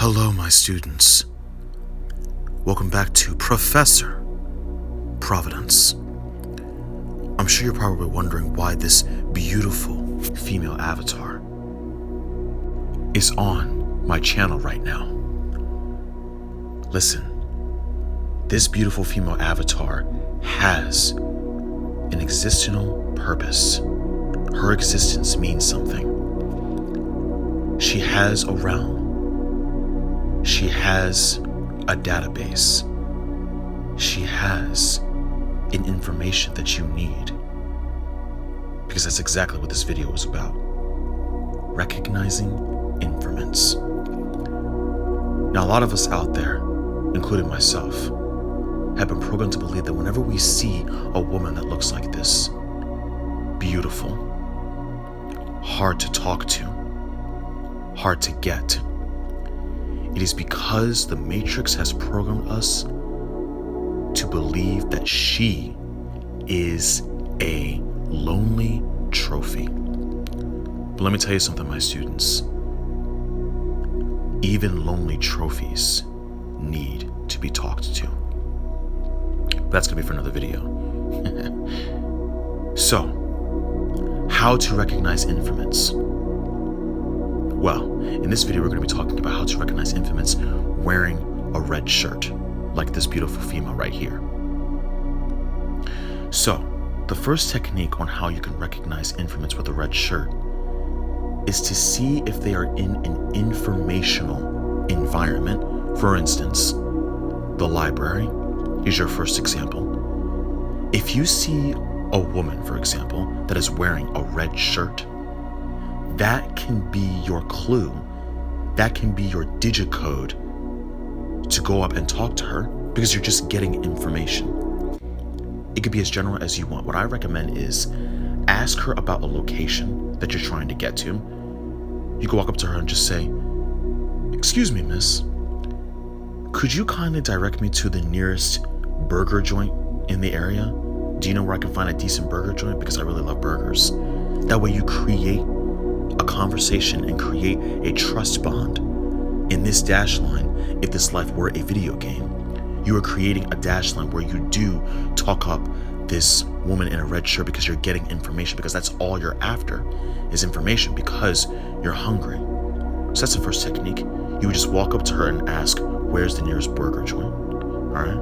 Hello, my students. Welcome back to Professor Providence. I'm sure you're probably wondering why this beautiful female avatar is on my channel right now. Listen, this beautiful female avatar has an existential purpose. Her existence means something. She has a realm. She has a database. She has an information that you need. Because that's exactly what this video is about. Recognizing informants. Now, a lot of us out there, including myself, have been programmed to believe that whenever we see a woman that looks like this, beautiful, hard to talk to, hard to get, it is because the Matrix has programmed us to believe that she is a lonely trophy. But let me tell you something, my students. Even lonely trophies need to be talked to. That's going to be for another video. So, how to recognize informants? Well, in this video, we're going to be talking about how to recognize informants wearing a red shirt, like this beautiful female right here. So, the first technique on how you can recognize informants with a red shirt is to see if they are in an informational environment. For instance, the library is your first example. If you see a woman, for example, that is wearing a red shirt, that can be your clue. That can be your Digicode to go up and talk to her, because you're just getting information. It could be as general as you want. What I recommend is ask her about a location that you're trying to get to. You can walk up to her and just say, "Excuse me, miss, could you kindly direct me to the nearest burger joint in the area? Do you know where I can find a decent burger joint? Because I really love burgers." That way you create a conversation and create a trust bond. In this dash line, if this life were a video game, you are creating a dash line where you do talk up this woman in a red shirt because you're getting information, because that's all you're after is information, because you're hungry. So that's the first technique. You would just walk up to her and ask, "Where's the nearest burger joint?" All right.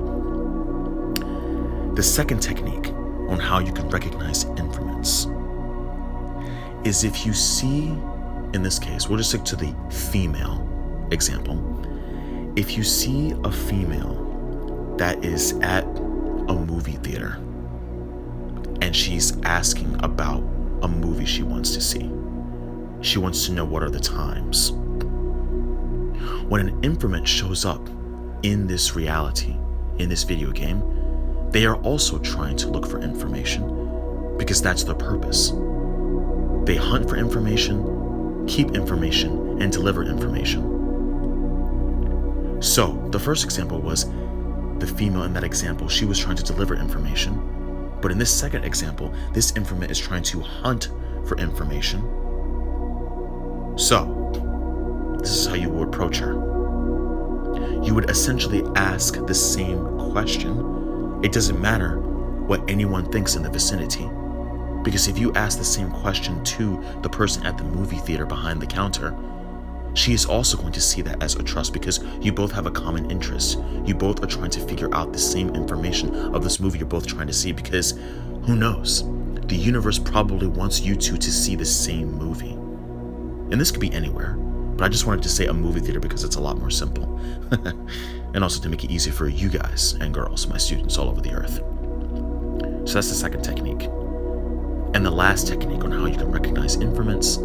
The second technique on how you can recognize informants is if you see, in this case, we'll just stick to the female example. If you see a female that is at a movie theater and she's asking about a movie she wants to see, she wants to know what are the times. When an informant shows up in this reality, in this video game, they are also trying to look for information, because that's their purpose. They hunt for information, keep information, and deliver information. So, the first example was the female in that example. She was trying to deliver information. But in this second example, this informant is trying to hunt for information. So, this is how you would approach her. You would essentially ask the same question. It doesn't matter what anyone thinks in the vicinity. Because if you ask the same question to the person at the movie theater behind the counter, she is also going to see that as a trust, because you both have a common interest. You both are trying to figure out the same information of this movie you're both trying to see, because who knows? The universe probably wants you two to see the same movie. And this could be anywhere, but I just wanted to say a movie theater because it's a lot more simple. And also to make it easier for you guys and girls, my students all over the earth. So that's the second technique. And the last technique on how you can recognize informants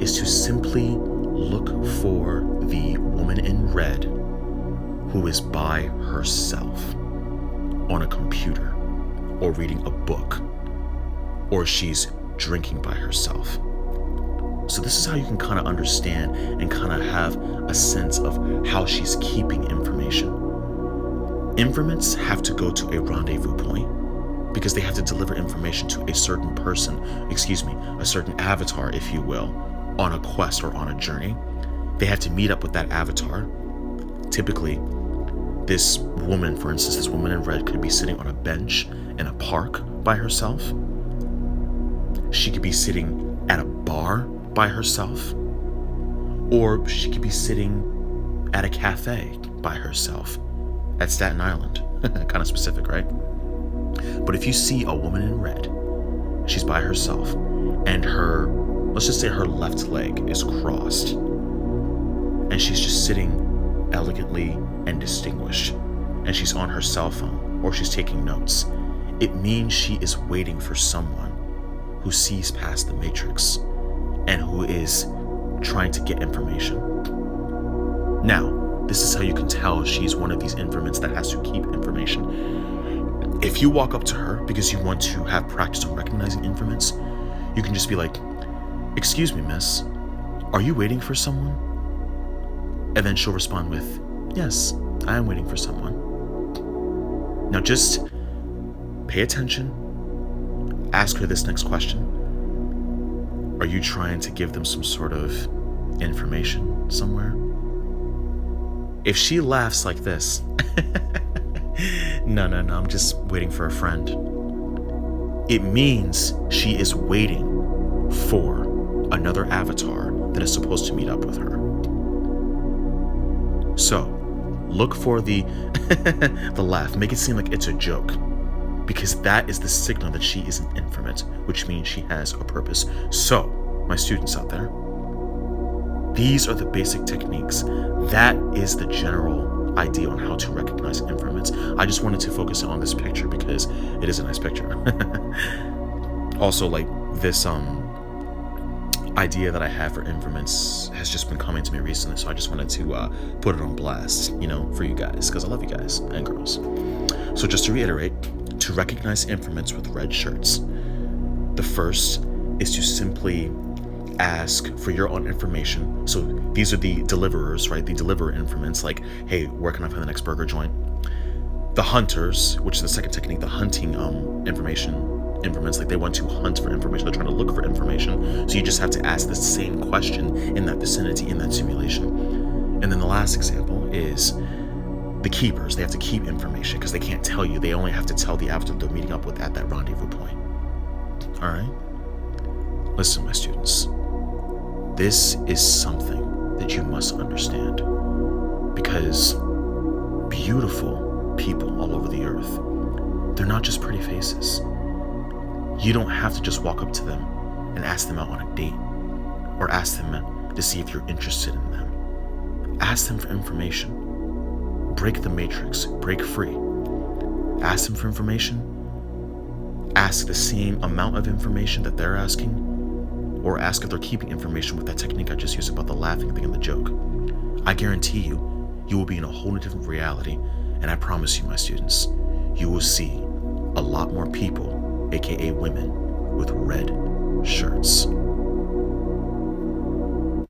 is to simply look for the woman in red who is by herself on a computer, or reading a book, or she's drinking by herself. So this is how you can kind of understand and kind of have a sense of how she's keeping information. Informants have to go to a rendezvous point because they have to deliver information to a certain person, a certain avatar, if you will, on a quest or on a journey. They have to meet up with that avatar. Typically, this woman, for instance, this woman in red could be sitting on a bench in a park by herself. She could be sitting at a bar by herself. Or she could be sitting at a cafe by herself at Staten Island. Kind of specific, right? But if you see a woman in red, she's by herself, and let's just say her left leg is crossed, and she's just sitting elegantly and distinguished, and she's on her cell phone or she's taking notes, it means she is waiting for someone who sees past the matrix and who is trying to get information. Now, this is how you can tell she's one of these informants that has to keep information. If you walk up to her because you want to have practice on recognizing informants, you can just be like, "Excuse me, miss, are you waiting for someone?" And then she'll respond with, "Yes, I am waiting for someone." Now just pay attention. Ask her this next question. Are you trying to give them some sort of information somewhere? If she laughs like this, no, I'm just waiting for a friend, it means she is waiting for another avatar that is supposed to meet up with her. So, look for the the laugh. Make it seem like it's a joke, because that is the signal that she is an informant, which means she has a purpose. So, my students out there, these are the basic techniques. That is the general idea on how to recognize informants. I just wanted to focus on this picture because it is a nice picture. Also, like this idea that I have for informants has just been coming to me recently, so I just wanted to put it on blast, for you guys, because I love you guys and girls. So just to reiterate, to recognize informants with red shirts, the first is to simply ask for your own information. So these are the deliverers, right? The deliverer informants, like, "Hey, where can I find the next burger joint?" The hunters, which is the second technique, the hunting informants, like they want to hunt for information. They're trying to look for information. So you just have to ask the same question in that vicinity, in that simulation. And then the last example is the keepers. They have to keep information because they can't tell you. They only have to tell the avatar they're meeting up with at that rendezvous point. All right? Listen, my students. This is something that you must understand, because beautiful people all over the earth, they're not just pretty faces. You don't have to just walk up to them and ask them out on a date, or ask them to see if you're interested in them. Ask them for information. Break the matrix. Break free. Ask them for information. Ask the same amount of information that they're asking, or ask if they're keeping information with that technique I just used about the laughing thing and the joke. I guarantee you will be in a whole different reality, and I promise you, my students, you will see a lot more people, aka women, with red shirts.